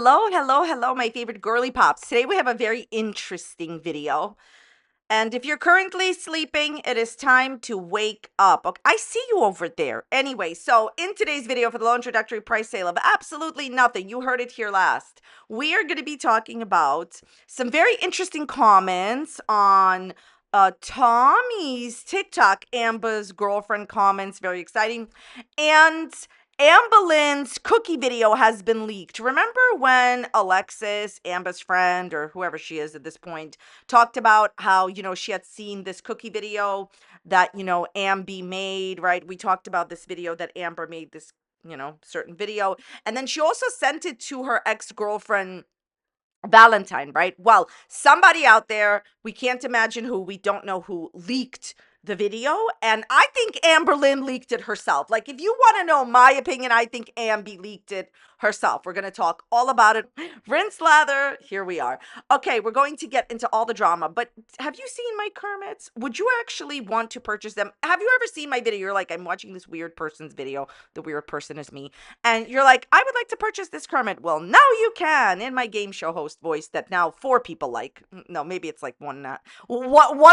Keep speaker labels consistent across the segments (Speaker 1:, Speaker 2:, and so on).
Speaker 1: Hello, hello, hello, my favorite girly pops. Today we have a very interesting video. And if you're currently sleeping, it is time to wake up. Okay, I see you over there. Anyway, so in today's video for the low introductory price sale of absolutely nothing, you heard it here last, we are going to be talking about some very interesting comments on Tommy's TikTok. Amber's girlfriend comments, very exciting. And Amberlynn's cookie video has been leaked. Remember when Alexis, Amber's friend, or whoever she is at this point, talked about how, she had seen this cookie video that, Amby made, right? We talked about this video that Amber made, this, certain video. And then she also sent it to her ex-girlfriend, Valentine, right? Well, somebody out there, we can't imagine who, we don't know who, leaked the video, and I think Amberlynn leaked it herself. Like, if you want to know my opinion, I think Amby leaked it herself. We're going to talk all about it. Rinse, lather, here we are. Okay, we're going to get into all the drama, but have you seen my Kermits? Would you actually want to purchase them? Have you ever seen my video? You're like, I'm watching this weird person's video. The weird person is me. And you're like, I would like to purchase this Kermit. Well, now you can, in my game show host voice that now 4 people like. No, maybe it's like one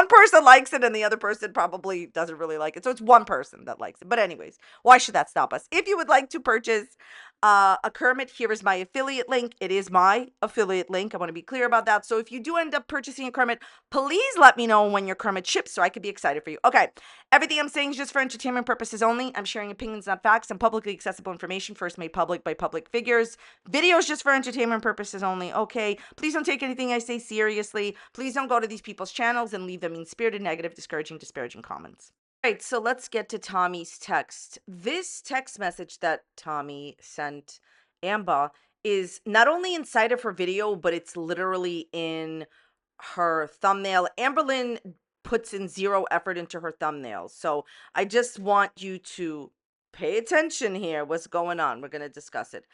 Speaker 1: person likes it and the other person probably doesn't really like it. So it's one person that likes it. But anyways, why should that stop us? If you would like to purchase a Kermit, here is my affiliate link. It is my affiliate link. I want to be clear about that. So if you do end up purchasing a Kermit, please let me know when your Kermit ships so I could be excited for you. Okay, everything I'm saying is just for entertainment purposes only. I'm sharing opinions, not facts, and publicly accessible information first made public by public figures. Videos just for entertainment purposes only. Okay, please don't take anything I say seriously. Please don't go to these people's channels and leave them mean-spirited, negative, discouraging, disparaging comments. All right, so let's get to Tommy's text. This text message that Tommy sent Amber is not only inside of her video, but it's literally in her thumbnail. Amberlynn puts in zero effort into her thumbnails. So I just want you to pay attention here. What's going on? We're going to discuss it.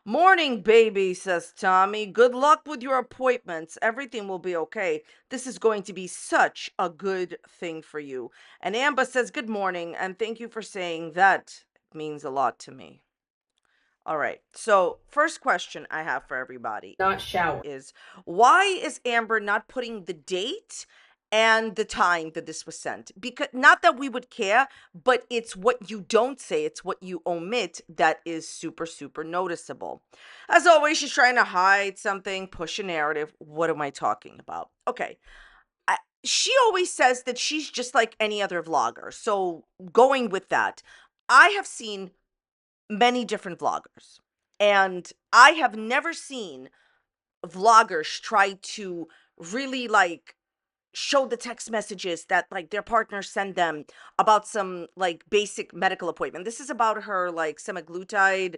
Speaker 1: Morning, baby, says Tommy. Good luck with your appointments. Everything will be okay. This is going to be such a good thing for you. And Amber says, good morning, and thank you for saying that. It means a lot to me. All right. So first question I have for everybody
Speaker 2: Not shower.
Speaker 1: is, why is Amber not putting the date and the time that this was sent? Because not that we would care, but it's what you don't say, it's what you omit that is super, super noticeable. As always, she's trying to hide something, push a narrative. What am I talking about? Okay. She always says that she's just like any other vlogger. So going with that, I have seen many different vloggers, and I have never seen vloggers try to really like show the text messages that like their partners send them about some like basic medical appointment. This is about her like semaglutide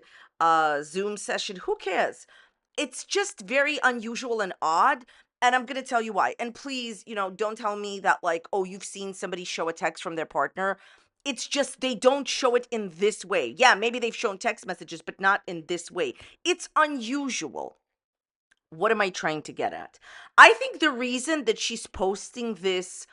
Speaker 1: Zoom session. Who cares? It's just very unusual and odd, and I'm going to tell you why. And please, don't tell me that like, oh, you've seen somebody show a text from their partner. It's just they don't show it in this way. Yeah, maybe they've shown text messages, but not in this way. It's unusual. What am I trying to get at? I think the reason that she's posting this,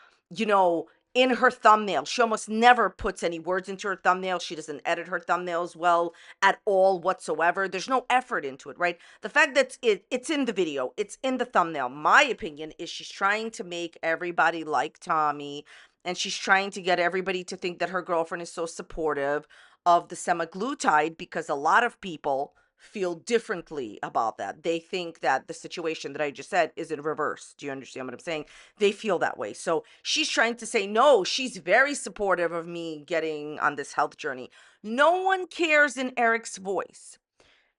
Speaker 1: in her thumbnail, she almost never puts any words into her thumbnail. She doesn't edit her thumbnails well at all whatsoever. There's no effort into it, right? The fact that it's in the video, it's in the thumbnail. My opinion is she's trying to make everybody like Tommy, and she's trying to get everybody to think that her girlfriend is so supportive of the semaglutide, because a lot of people feel differently about that. They think that the situation that I just said is in reverse. Do you understand what I'm saying? They feel that way. So she's trying to say, no, she's very supportive of me getting on this health journey. No one cares in Eric's voice.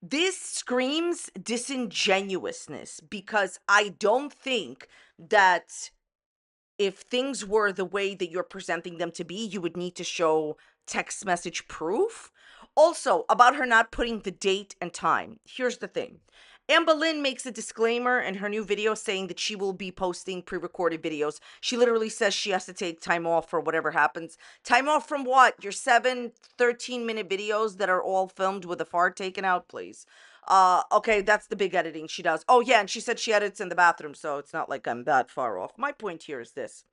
Speaker 1: This screams disingenuousness, because I don't think that if things were the way that you're presenting them to be, you would need to show text message proof. Also, about her not putting the date and time. Here's the thing. Amberlynn makes a disclaimer in her new video saying that she will be posting pre-recorded videos. She literally says she has to take time off for whatever happens. Time off from what? Your 7 13-minute videos that are all filmed with a fart taken out, please. Okay, that's the big editing she does. Oh yeah, and she said she edits in the bathroom, so it's not like I'm that far off. My point here is this.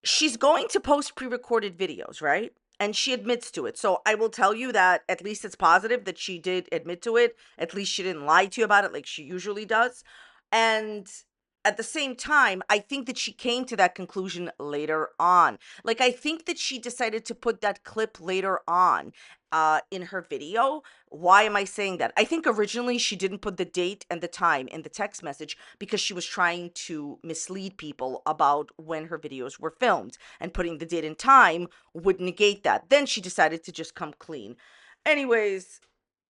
Speaker 1: She's going to post pre-recorded videos, right? and she admits to it. So I will tell you that at least it's positive that she did admit to it. At least she didn't lie to you about it like she usually does. And at the same time, I think that she came to that conclusion later on. Like, I think that she decided to put that clip later on in her video. Why am I saying that? I think originally she didn't put the date and the time in the text message because she was trying to mislead people about when her videos were filmed, and putting the date and time would negate that. Then she decided to just come clean. Anyways,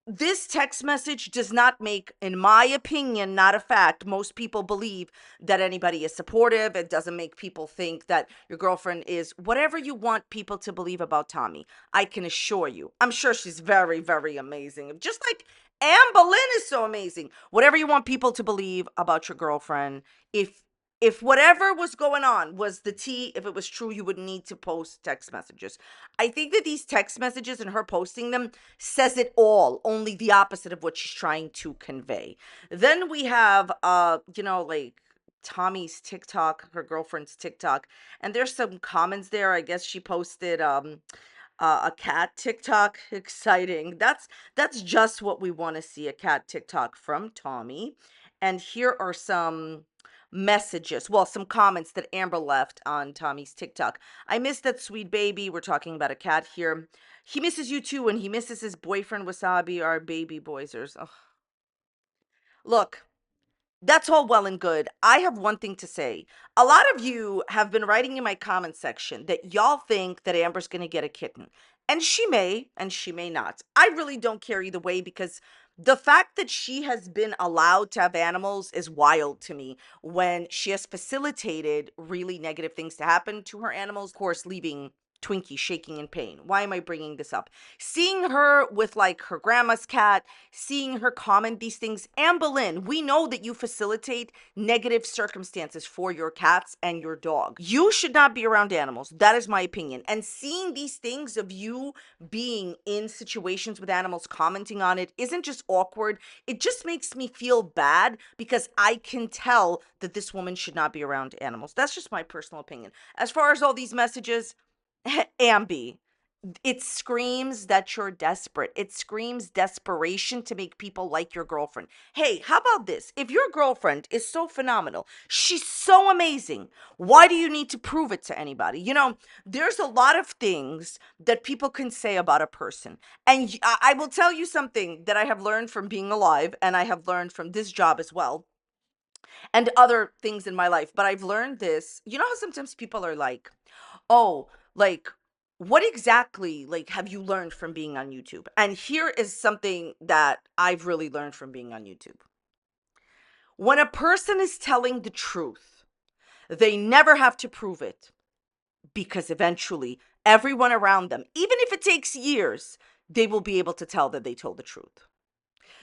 Speaker 1: this text message does not make, in my opinion, not a fact. Most people believe that anybody is supportive. It doesn't make people think that your girlfriend is whatever you want people to believe about Tommy. I can assure you, I'm sure she's very, very amazing. Just like Amberlynn is so amazing. Whatever you want people to believe about your girlfriend, if whatever was going on was the tea, if it was true, you would need to post text messages. I think that these text messages and her posting them says it all, only the opposite of what she's trying to convey. Then we have like Tommy's TikTok, her girlfriend's TikTok, and there's some comments there. I guess she posted a cat TikTok. Exciting. That's just what we want to see, a cat TikTok from Tommy. And here are some messages, well, some comments that Amber left on Tommy's TikTok. I miss that sweet baby. We're talking about a cat here. He misses you too, and he misses his boyfriend Wasabi, our baby boysers. Ugh. Look, that's all well and good. I have one thing to say. A lot of you have been writing in my comment section that y'all think that Amber's going to get a kitten. And she may not. I really don't care either way, because the fact that she has been allowed to have animals is wild to me, when she has facilitated really negative things to happen to her animals, of course, leaving Twinkie shaking in pain. Why am I bringing this up? Seeing her with like her grandma's cat, seeing her comment these things. Amberlynn, we know that you facilitate negative circumstances for your cats and your dog. You should not be around animals. That is my opinion. And seeing these things of you being in situations with animals, commenting on it, isn't just awkward. It just makes me feel bad, because I can tell that this woman should not be around animals. That's just my personal opinion. As far as all these messages, Ambi, it screams that you're desperate. It screams desperation to make people like your girlfriend. Hey, how about this? If your girlfriend is so phenomenal, she's so amazing, why do you need to prove it to anybody? There's a lot of things that people can say about a person. And I will tell you something that I have learned from being alive, and I have learned from this job as well, and other things in my life. But I've learned this. You know how sometimes people are like, oh, like, what exactly like have you learned from being on YouTube? And here is something that I've really learned from being on YouTube. When a person is telling the truth, they never have to prove it, because eventually everyone around them, even if it takes years, they will be able to tell that they told the truth.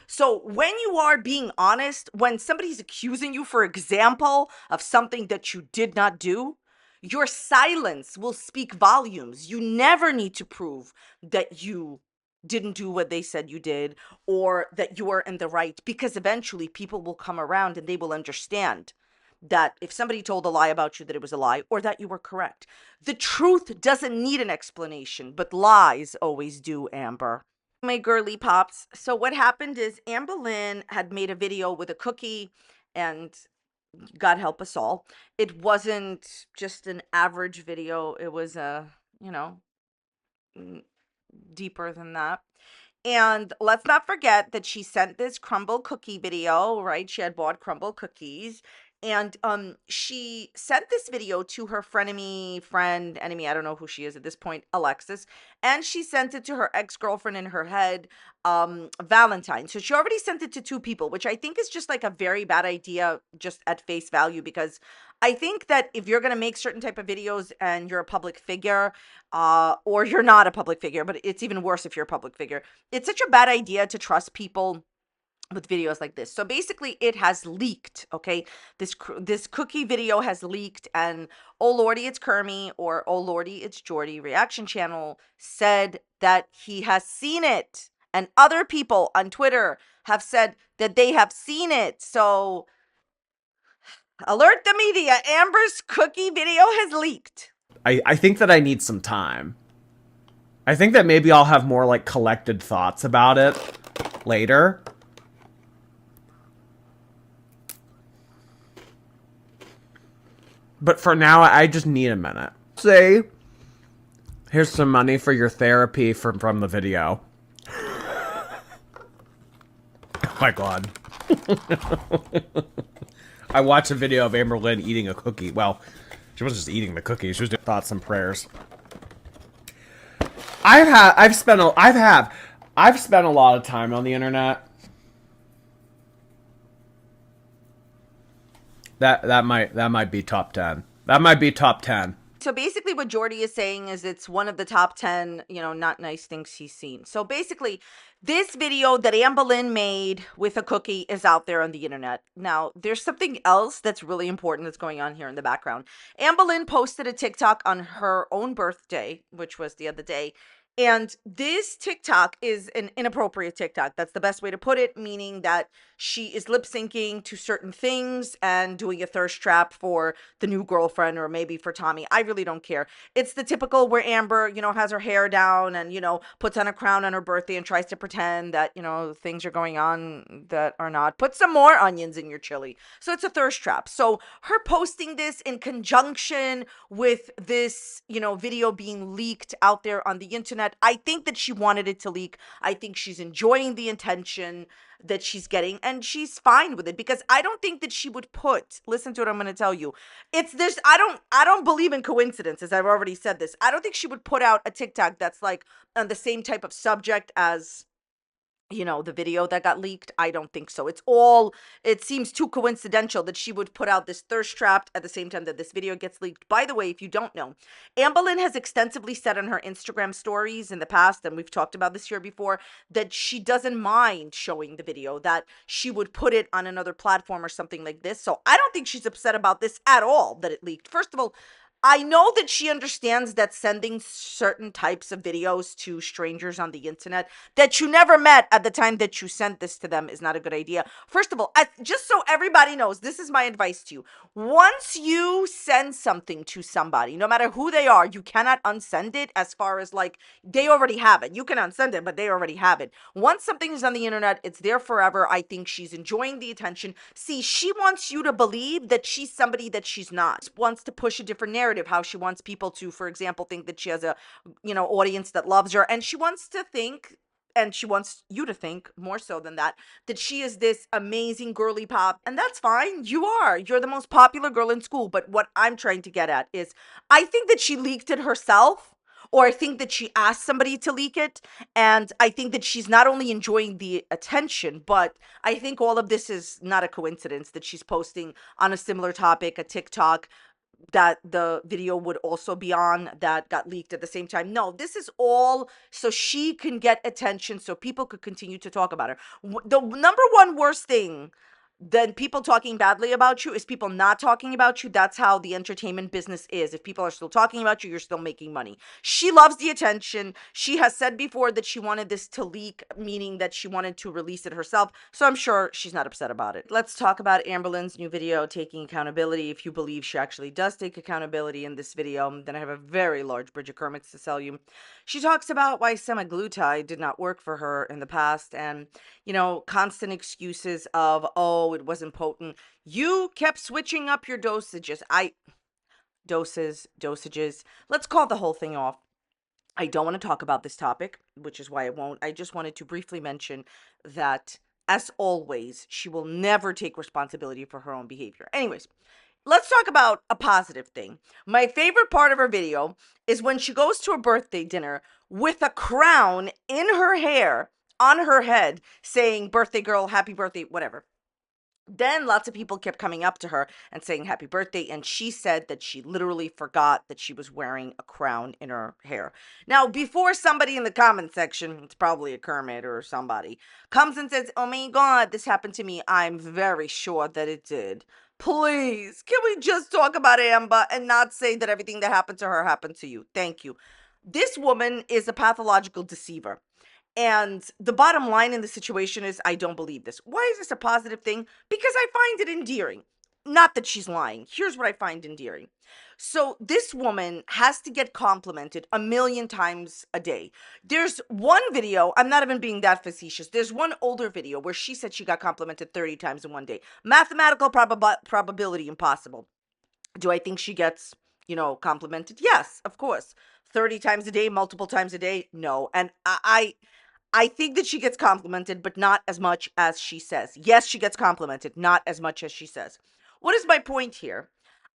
Speaker 1: So when you are being honest, when somebody's accusing you, for example, of something that you did not do, your silence will speak volumes. You never need to prove that you didn't do what they said you did, or that you are in the right, because eventually people will come around and they will understand that if somebody told a lie about you, that it was a lie, or that you were correct. The truth doesn't need an explanation, but lies always do, Amber. My girly pops. So what happened is Amberlynn had made a video with a cookie, and God help us all, it wasn't just an average video. It was you know, deeper than that. And let's not forget that she sent this crumble cookie video, right? She had bought crumble cookies. And she sent this video to her friend, enemy, I don't know who she is at this point, Alexis. And she sent it to her ex-girlfriend in her head, Valentine. So she already sent it to two people, which I think is just like a very bad idea, just at face value, because I think that if you're going to make certain type of videos and you're a public figure, or you're not a public figure, but it's even worse if you're a public figure, it's such a bad idea to trust people with videos like this. So basically it has leaked, okay? This cookie video has leaked, and oh lordy, it's Kermie, or oh lordy, it's Jordy reaction channel said that he has seen it, and other people on Twitter have said that they have seen it. So alert the media, Amber's cookie video has leaked.
Speaker 2: I think that I need some time. I think that maybe I'll have more like collected thoughts about it later. But for now, I just need a minute. Say, here's some money for your therapy from the video. Oh my god. I watched a video of Amberlynn eating a cookie. Well, she wasn't just eating the cookie. She was doing thoughts and prayers. I've spent a lot of time on the internet. That might be top 10. That might be top 10.
Speaker 1: So basically what Jordy is saying is it's one of the top 10, not nice things he's seen. So basically, this video that Amberlynn made with a cookie is out there on the internet. Now, there's something else that's really important that's going on here in the background. Amberlynn posted a TikTok on her own birthday, which was the other day. And this TikTok is an inappropriate TikTok. That's the best way to put it, meaning that she is lip syncing to certain things and doing a thirst trap for the new girlfriend or maybe for Tommy. I really don't care. It's the typical where Amber, has her hair down and, puts on a crown on her birthday and tries to pretend that, things are going on that are not. Put some more onions in your chili. So it's a thirst trap. So her posting this in conjunction with this, video being leaked out there on the internet, I think that she wanted it to leak. I think she's enjoying the attention that she's getting and she's fine with it, because I don't think that she would listen to what I'm going to tell you. It's this, I don't believe in coincidences. I've already said this. I don't think she would put out a TikTok that's like on the same type of subject as the video that got leaked. I don't think so. It seems too coincidental that she would put out this thirst trap at the same time that this video gets leaked. By the way, if you don't know, Amberlynn has extensively said on her Instagram stories in the past, and we've talked about this here before, that she doesn't mind showing the video, that she would put it on another platform or something like this. So I don't think she's upset about this at all, that it leaked. First of all, I know that she understands that sending certain types of videos to strangers on the internet that you never met at the time that you sent this to them is not a good idea. First of all, just so everybody knows, this is my advice to you. Once you send something to somebody, no matter who they are, you cannot unsend it. As far as like, they already have it. You can unsend it, but they already have it. Once something is on the internet, it's there forever. I think she's enjoying the attention. See, she wants you to believe that she's somebody that she's not. She wants to push a different narrative, how she wants people to, for example, think that she has a audience that loves her, and she wants to think, and she wants you to think more so than that she is this amazing girly pop. And that's fine. You're the most popular girl in school. But what I'm trying to get at is, I think that she leaked it herself, or I think that she asked somebody to leak it. And I think that she's not only enjoying the attention, but I think all of this is not a coincidence that she's posting on a similar topic, a TikTok that the video would also be on, that got leaked at the same time. No, this is all so she can get attention, so people could continue to talk about her. The number one worst thing than people talking badly about you is people not talking about you. That's how the entertainment business is. If people are still talking about you, you're still making money. She loves the attention. She has said before that she wanted this to leak, meaning that she wanted to release it herself. So I'm sure she's not upset about it. Let's talk about Amberlynn's new video, taking accountability. If you believe she actually does take accountability in this video, then I have a very large Bridget Kermits to sell you. She talks about why semaglutide did not work for her in the past, and constant excuses of, oh, it wasn't potent. You kept switching up your dosages. Dosages. Let's call the whole thing off. I don't want to talk about this topic, which is why I won't. I just wanted to briefly mention that, as always, she will never take responsibility for her own behavior. Anyways, let's talk about a positive thing. My favorite part of her video is when she goes to a birthday dinner with a crown in her hair, on her head, saying, birthday girl, happy birthday, whatever. Then lots of people kept coming up to her and saying happy birthday, and she said that she literally forgot that she was wearing a crown in her hair. Now, before somebody in the comment section, it's probably a Kermit or somebody, comes and says, oh my God, this happened to me, I'm very sure that it did. Please, can we just talk about Amber and not say that everything that happened to her happened to you? Thank you. This woman is a pathological deceiver. And the bottom line in the situation is, I don't believe this. Why is this a positive thing? Because I find it endearing. not that she's lying. Here's what I find endearing. So this woman has to get complimented a million times a day. There's one video, I'm not even being that facetious. There's one older video where she said she got complimented 30 times in one day. Mathematical probability impossible. Do I think she gets, complimented? Yes, of course. 30 times a day, multiple times a day? No. And I think that she gets complimented, but not as much as she says. Yes, she gets complimented, not as much as she says. What is my point here?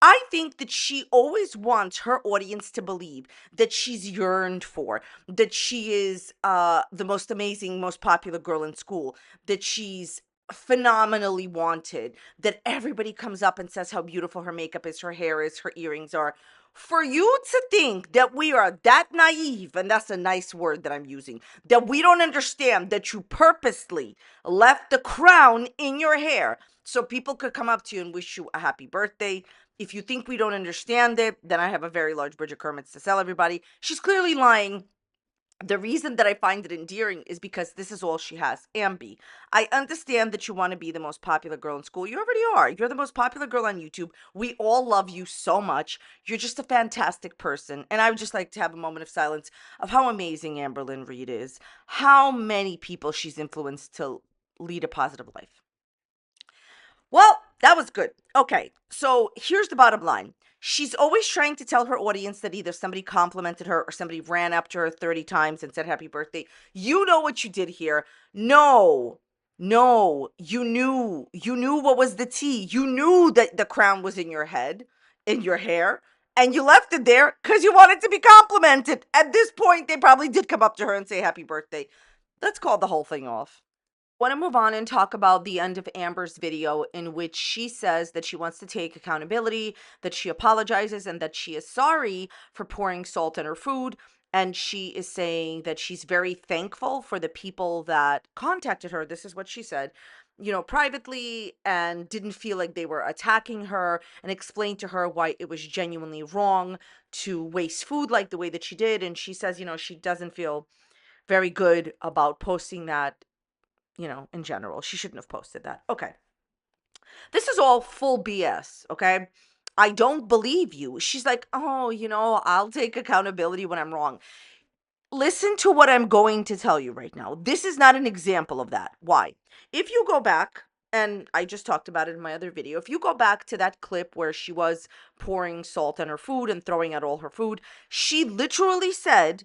Speaker 1: I think that she always wants her audience to believe that she's yearned for, that she is the most amazing, most popular girl in school, that she's phenomenally wanted, that everybody comes up and says how beautiful her makeup is, her hair is, her earrings are. For you to think that we are that naive, and that's a nice word that I'm using, that we don't understand that you purposely left the crown in your hair so people could come up to you and wish you a happy birthday. If you think we don't understand it, then I have a very large Bridget Kermits to sell everybody. She's clearly lying. The reason that I find it endearing is because this is all she has. Ambi, I understand that you want to be the most popular girl in school. You already are. You're the most popular girl on YouTube. We all love you so much. You're just a fantastic person. And I would just like to have a moment of silence of how amazing Amberlynn Reid is, how many people she's influenced to lead a positive life. Well, that was good. Okay, so here's the bottom line. She's always trying to tell her audience that either somebody complimented her or somebody ran up to her 30 times and said happy birthday. You know what you did here. No, no, you knew what was the tea. You knew that the crown was in your head, in your hair, and you left it there because you wanted to be complimented. At this point, they probably did come up to her and say happy birthday. Let's call the whole thing off. Want to move on and talk about the end of Amber's video, in which she says that she wants to take accountability, that she apologizes, and that she is sorry for pouring salt in her food. And she is saying that she's very thankful for the people that contacted her. This is what she said, privately, and didn't feel like they were attacking her, and explained to her why it was genuinely wrong to waste food like the way that she did. And she says, she doesn't feel very good about posting that, in general. She shouldn't have posted that. Okay. This is all full BS, okay? I don't believe you. She's like, oh, I'll take accountability when I'm wrong. Listen to what I'm going to tell you right now. This is not an example of that. Why? If you go back, and I just talked about it in my other video, if you go back to that clip where she was pouring salt on her food and throwing out all her food, she literally said,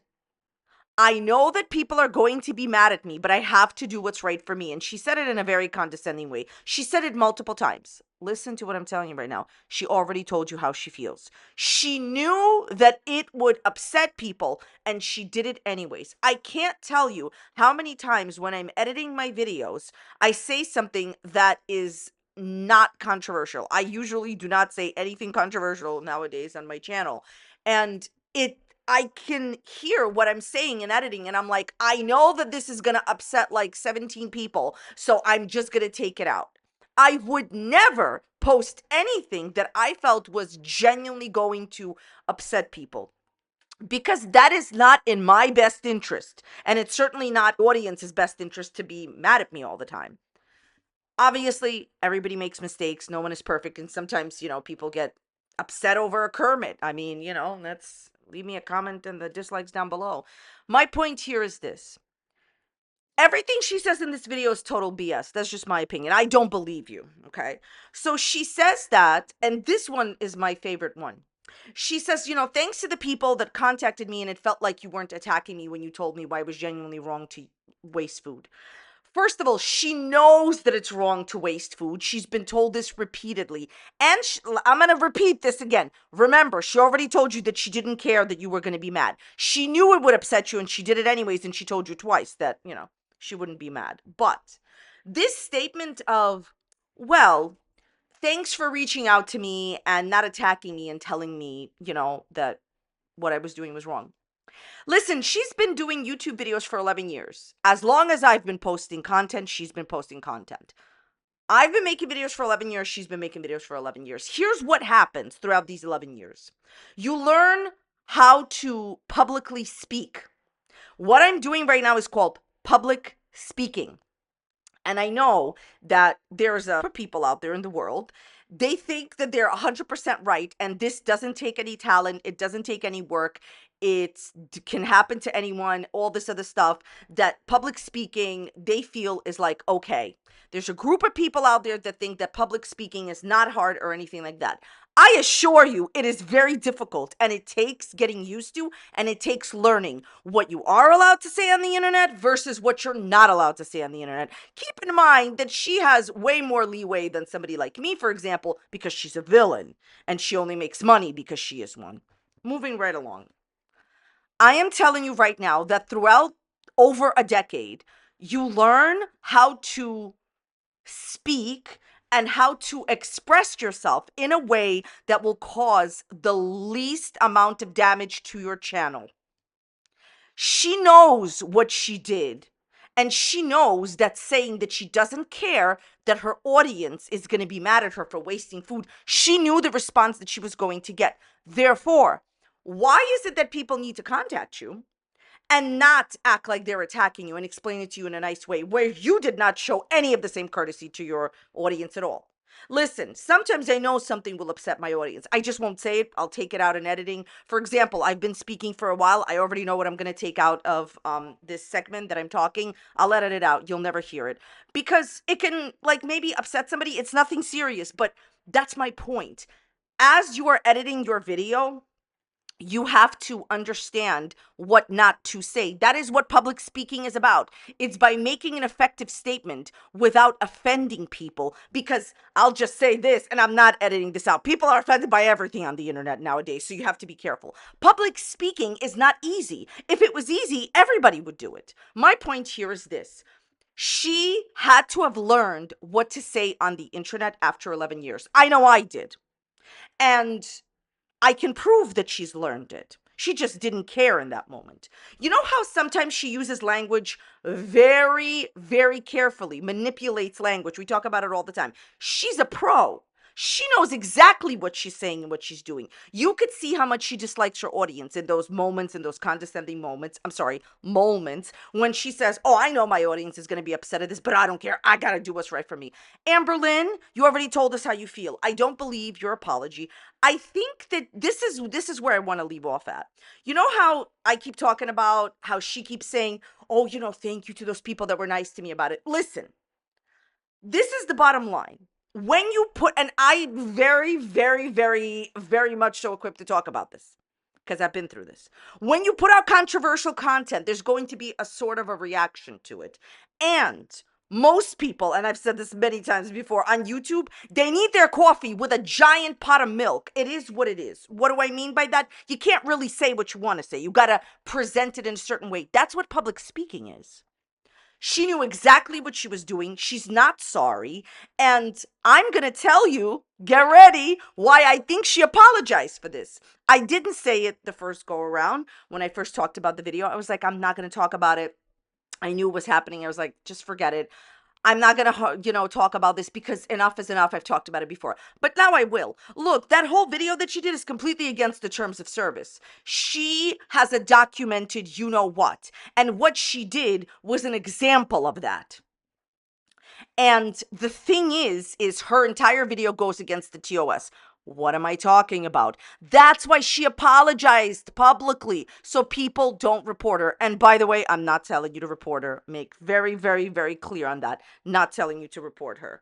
Speaker 1: I know that people are going to be mad at me, but I have to do what's right for me. And she said it in a very condescending way. She said it multiple times. Listen to what I'm telling you right now. She already told you how she feels. She knew that it would upset people, and she did it anyways. I can't tell you how many times when I'm editing my videos, I say something that is not controversial. I usually do not say anything controversial nowadays on my channel. And I can hear what I'm saying in editing, and I'm like, I know that this is going to upset like 17 people, so I'm just going to take it out. I would never post anything that I felt was genuinely going to upset people, because that is not in my best interest, and it's certainly not audience's best interest to be mad at me all the time. Obviously, everybody makes mistakes. No one is perfect, and sometimes, people get upset over a Kermit. I mean, that's, leave me a comment and the dislikes down below. My point here is this. Everything she says in this video is total BS. That's just my opinion. I don't believe you, okay? So she says that, and this one is my favorite one. She says, thanks to the people that contacted me, and it felt like you weren't attacking me when you told me why it was genuinely wrong to waste food. First of all, she knows that it's wrong to waste food. She's been told this repeatedly. And I'm going to repeat this again. Remember, she already told you that she didn't care that you were going to be mad. She knew it would upset you, and she did it anyways, and she told you twice that, she wouldn't be mad. But this statement of, well, thanks for reaching out to me and not attacking me and telling me, that what I was doing was wrong. Listen, she's been doing YouTube videos for 11 years. As long as I've been posting content, she's been posting content. I've been making videos for 11 years. She's been making videos for 11 years. Here's what happens throughout these 11 years. You learn how to publicly speak. What I'm doing right now is called public speaking. And I know that there's people out there in the world They think that they're 100% right, and this doesn't take any talent, it doesn't take any work, it can happen to anyone, all this other stuff. That public speaking, they feel, is like, okay, there's a group of people out there that think that public speaking is not hard or anything like that. I assure you, it is very difficult, and it takes getting used to, and it takes learning what you are allowed to say on the internet versus what you're not allowed to say on the internet. Keep in mind that she has way more leeway than somebody like me, for example, because she's a villain, and she only makes money because she is one. Moving right along. I am telling you right now that throughout over a decade, you learn how to speak and how to express yourself in a way that will cause the least amount of damage to your channel. She knows what she did. And she knows that saying that she doesn't care that her audience is going to be mad at her for wasting food, she knew the response that she was going to get. Therefore, why is it that people need to contact you and not act like they're attacking you and explain it to you in a nice way where you did not show any of the same courtesy to your audience at all? Listen, sometimes I know something will upset my audience. I just won't say it. I'll take it out in editing. For example, I've been speaking for a while. I already know what I'm going to take out of this segment that I'm talking. I'll edit it out. You'll never hear it because it can like maybe upset somebody. It's nothing serious, but that's my point. As you are editing your video, you have to understand what not to say. That is what public speaking is about. It's by making an effective statement without offending people. Because I'll just say this, and I'm not editing this out. People are offended by everything on the internet nowadays, so you have to be careful. Public speaking is not easy. If it was easy, everybody would do it. My point here is this. She had to have learned what to say on the internet after 11 years. I know I did. And I can prove that she's learned it. She just didn't care in that moment. You know how sometimes she uses language very, very carefully, manipulates language. We talk about it all the time. She's a pro. She knows exactly what she's saying and what she's doing. You could see how much she dislikes her audience in those moments, in those condescending moments. I'm sorry, moments when she says, oh, I know my audience is going to be upset at this, but I don't care. I got to do what's right for me. Amberlynn, you already told us how you feel. I don't believe your apology. I think that this is where I want to leave off at. You know how I keep talking about how she keeps saying, oh, thank you to those people that were nice to me about it. Listen, this is the bottom line. When you put, and I very, very, very, very much so equipped to talk about this because I've been through this. When you put out controversial content, there's going to be a sort of a reaction to it. And most people, and I've said this many times before on YouTube, they need their coffee with a giant pot of milk. It is what it is. What do I mean by that? You can't really say what you want to say. You got to present it in a certain way. That's what public speaking is. She knew exactly what she was doing. She's not sorry. And I'm going to tell you, get ready, why I think she apologized for this. I didn't say it the first go around. When I first talked about the video, I was like, I'm not going to talk about it. I knew it was happening. I was like, just forget it. I'm not going to, talk about this because enough is enough. I've talked about it before. But now I will. Look, that whole video that she did is completely against the terms of service. She has a documented you-know-what. And what she did was an example of that. And the thing is her entire video goes against the TOS. What am I talking about? That's why she apologized publicly so people don't report her. And by the way, I'm not telling you to report her. Make very, very, very clear on that. Not telling you to report her.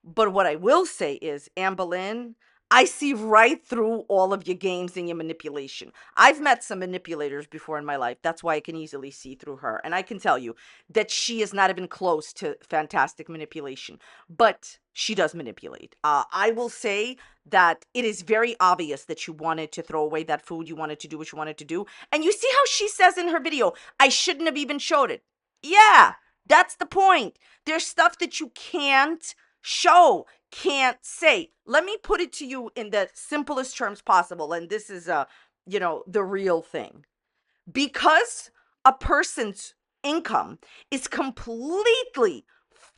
Speaker 1: But what I will say is, Amberlynn, I see right through all of your games and your manipulation. I've met some manipulators before in my life. That's why I can easily see through her. And I can tell you that she is not even close to fantastic manipulation. But she does manipulate. I will say that it is very obvious that you wanted to throw away that food. You wanted to do what you wanted to do. And you see how she says in her video, I shouldn't have even showed it. Yeah, that's the point. There's stuff that you can't show, can't say. Let me put it to you in the simplest terms possible. And this is, the real thing. Because a person's income is completely,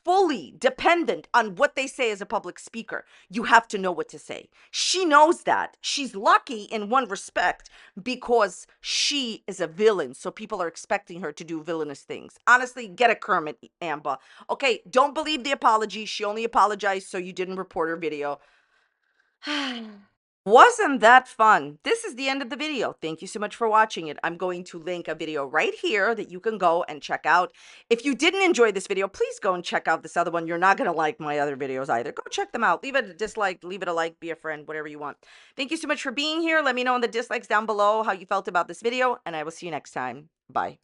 Speaker 1: fully dependent on what they say as a public speaker, you have to know what to say. She knows that. She's lucky in one respect because she is a villain, so people are expecting her to do villainous things. Honestly, get a Kermit, Amber. Okay, don't believe the apology. She only apologized so you didn't report her video. Wasn't that fun? This is the end of the video. Thank you so much for watching it. I'm going to link a video right here that you can go and check out. If you didn't enjoy this video, please go and check out this other one. You're not going to like my other videos either. Go check them out. Leave it a dislike, leave it a like, be a friend, whatever you want. Thank you so much for being here. Let me know in the dislikes down below how you felt about this video, and I will see you next time. Bye.